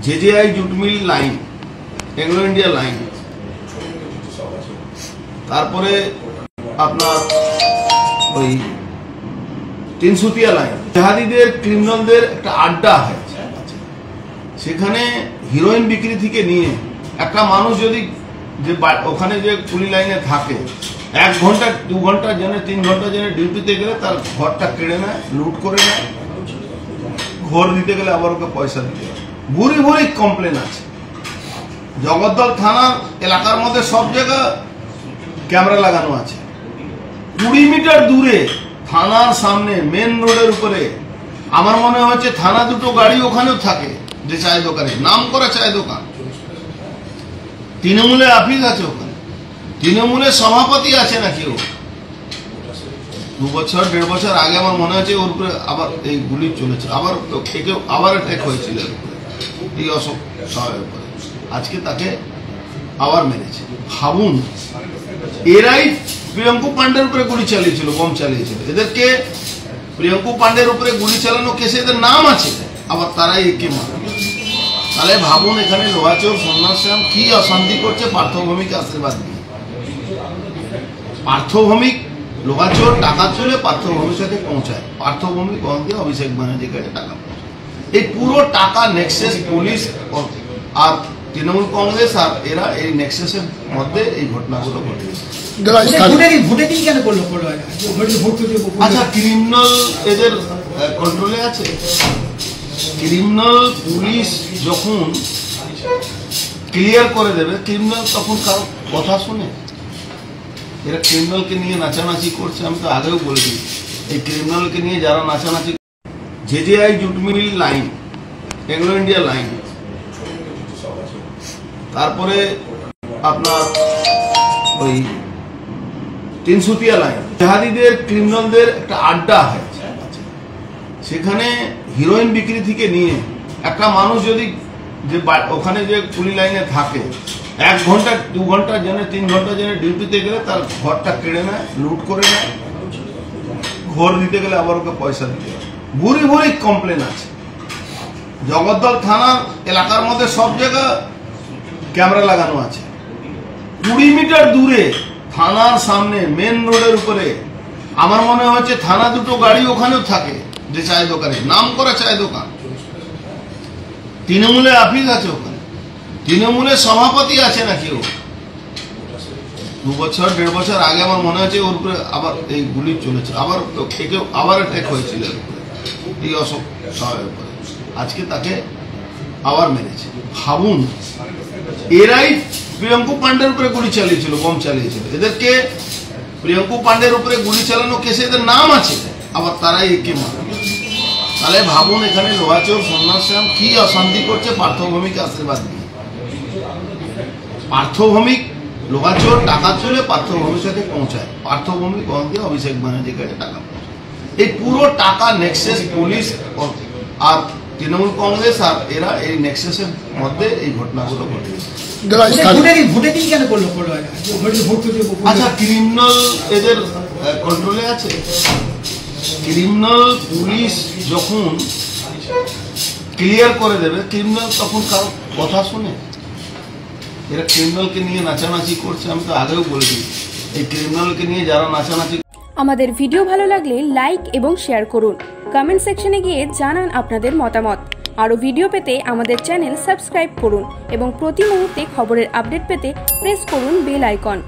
জেজেআই jute mill line, agro India line, তারপরে আপনার ওই তিনসুতিয়া লাইন, জাহাদিদের ক্রিমিনালদের একটা আড্ডা হয়। সেখানে হিরোইন বিক্রি থেকে নিয়ে একটা মানুষ যদি যে ওখানে যে পুলিশ লাইনে থাকে 1 ঘন্টা 2 ঘন্টার জন্য 3 ঘন্টার জন্য ডিউটিতে গেলে তার ঘরটা কেড়ে নেয়, লুট করে নেয়, ঘর দিতে গেলে আবার ওকে পয়সা দিতে হয়। ভুরি ভুরি কমপ্লেন আছে। জগদ্দল থানার এলাকার মধ্যে সব জায়গা ক্যামেরা লাগানো আছে। 20 মিটার দূরে থানার সামনে মেন রোডের উপরে আমার মনে হচ্ছে থানা দুটো গাড়ি ওখানেও থাকে, যে চায় দোকানে নাম করা চায় দোকান। তৃণমূলের অফিস আছে ওখানে, তৃণমূলের সভাপতি আছে নাকি ও। 2 বছর 1.5 বছর আগে আমার মনে হচ্ছে ওর উপরে আবার এই গুলি চলেছে, আবার আবার অ্যাটাক হয়েছিল এই অশোক সাহের উপরে। আজকে তাকে আবার মেরেছে। ভাবুন, এরাই প্রিয়ঙ্কু পান্ডের উপরে গুলি চালিয়েছিল, বম চালিয়েছিল। এদেরকে প্রিয়ঙ্কু পান্ডের উপরে গুলি চালানো কেসে এদের নাম আছে, আবার তারাই একে মারে। তাহলে ভাবুন এখানে লোহাচোর সন্ন্যাসরাম কি অশান্তি করছে পার্থভৌমিক আশীর্বাদ দিয়ে। পার্থভৌমিক লোহাচোর টাকা চলে পার্থভৌমির সাথে পৌঁছায়, পার্থভৌমিক দিয়ে অভিষেক ব্যানার্জির কাছে টাকা পৌঁছায়। এই পুরো টাকা নেক্সাস পুলিশ আর তৃণমূল কংগ্রেস আর এরা এই নেক্সাসের মধ্যে এই ঘটনাগুলো ঘটেছে। আচ্ছা, ক্রিমিনাল এদের কন্ট্রোলে আছে। ক্রিমিনাল পুলিশ যখন ক্লিয়ার করে দেবে, ক্রিমিনাল তখন কারো কথা শুনে। এরা ক্রিমিনালকে নিয়ে নাচানাচি করছে। আমি তো আগেও বলেছি, এই ক্রিমিনালকে নিয়ে যারা নাচানাচি, JJI jute mill line, agro India line, তারপরে আপনার ওই তিনসুতিয়া লাইন, জাহাদিদের ক্রিমিনালদের একটা আড্ডা হয়। সেখানে হিরোইন বিক্রি থেকে নিয়ে একটা মানুষ যদি যে ওখানে যে পুলিশ লাইনে থাকে 1 ঘন্টা 2 ঘন্টার জন্য 3 ঘন্টার জন্য ডিউটিতে গেলে তার ঘরটা কেড়ে নেয়, লুট করে নেয়, ঘর দিতে গেলে আবার ওকে পয়সা দিতে হয়। ভুরি ভুরি কমপ্লেন আছে। জগদ্দল থানার এলাকার মধ্যে সব জায়গা ক্যামেরা লাগানো আছে। 20 মিটার দূরে থানার সামনে মেন রোডের উপরে আমার মনে হচ্ছে থানা দুটো গাড়ি ওখানেও থাকে, যে চায় দোকানে নাম করা চায় দোকান। তৃণমূলের অফিস আছে ওখানে, তৃণমূলের সভাপতি আছে নাকি ও। 2 বছর 1.5 বছর আগে আমার মনে হচ্ছে ওর উপরে আবার এই গুলি চলেছে, আবার অ্যাটাক হয়েছিল এই অশোক সাহের উপরে। আজকে তাকে আবার মেরেছে। ভাবুন, এরাই প্রিয়ঙ্কু পান্ডের উপরে গুলি চালিয়েছিল, বম চালিয়েছিল। এদেরকে প্রিয়ঙ্কু পান্ডের উপরে গুলি চালানো কেসে এদের নাম আছে, আবার তারাই একে মারে। তাহলে ভাবুন এখানে লোহাচোর সন্ন্যাসরাম কি অশান্তি করছে পার্থভৌমিক আশীর্বাদ দিয়ে। পার্থভৌমিক লোহাচোর টাকা চলে পার্থভৌমির সাথে পৌঁছায়, পার্থভৌমিক দিয়ে অভিষেক ব্যানার্জির কাছে টাকা পৌঁছায়। এই পুরো টাকা নেক্সাস পুলিশ আর তৃণমূল কংগ্রেস আর এরা এই নেক্সাসের মধ্যে এই ঘটনাগুলো ঘটেছে। আচ্ছা, ক্রিমিনাল এদের কন্ট্রোলে আছে। ক্রিমিনাল পুলিশ যখন ক্লিয়ার করে দেবে, ক্রিমিনাল তখন কারো কথা শুনে। এরা ক্রিমিনালকে নিয়ে নাচানাচি করছে। আমি তো আগেও বলেছি, এই ক্রিমিনালকে নিয়ে যারা নাচানাচি। আমাদের ভিডিও ভালো লাগলে লাইক এবং শেয়ার করুন। কমেন্ট সেকশনে গিয়ে জানান আপনাদের মতামত। আরও ভিডিও পেতে আমাদের চ্যানেল সাবস্ক্রাইব করুন এবং প্রতি মুহূর্তে খবরের আপডেট পেতে প্রেস করুন বেল আইকন।